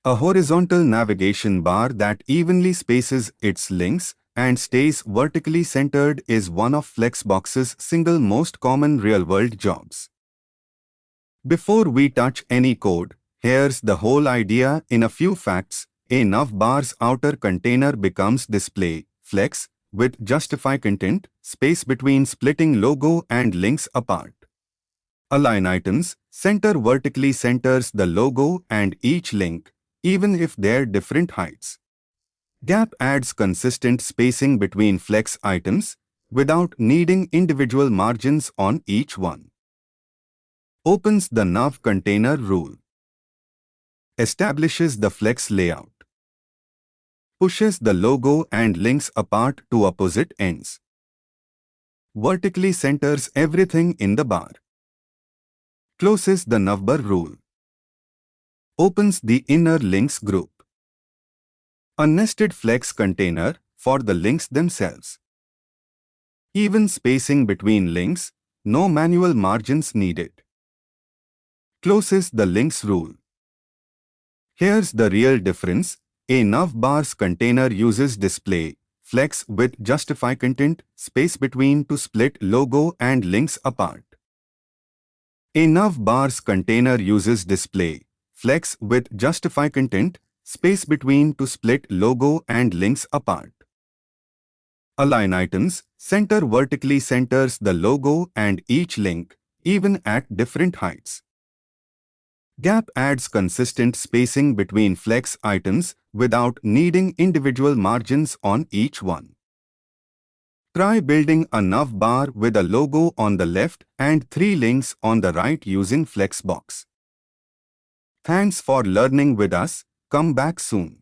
A horizontal navigation bar that evenly spaces its links and stays vertically centered is one of Flexbox's single most common real-world jobs. Before we touch any code, here's the whole idea in a few facts. A navbar's outer container becomes display, flex, with justify content, space between splitting logo and links apart. Align items, center vertically centers the logo and each link, even if they're different heights. Gap adds consistent spacing between flex items without needing individual margins on each one. Opens the nav container rule. Establishes the flex layout. Pushes the logo and links apart to opposite ends. Vertically centers everything in the bar. Closes the navbar rule. Opens the inner links group. A nested flex container for the links themselves. Even spacing between links, no manual margins needed. Closes the links rule. Here's the real difference. A navbar's container uses display, flex with justify content, space between to split logo and links apart. A navbar's container uses display, flex with justify content, space between to split logo and links apart. Align items, center vertically centers the logo and each link, even at different heights. Gap adds consistent spacing between flex items without needing individual margins on each one. Try building a navbar with a logo on the left and 3 links on the right using Flexbox. Thanks for learning with us. Come back soon.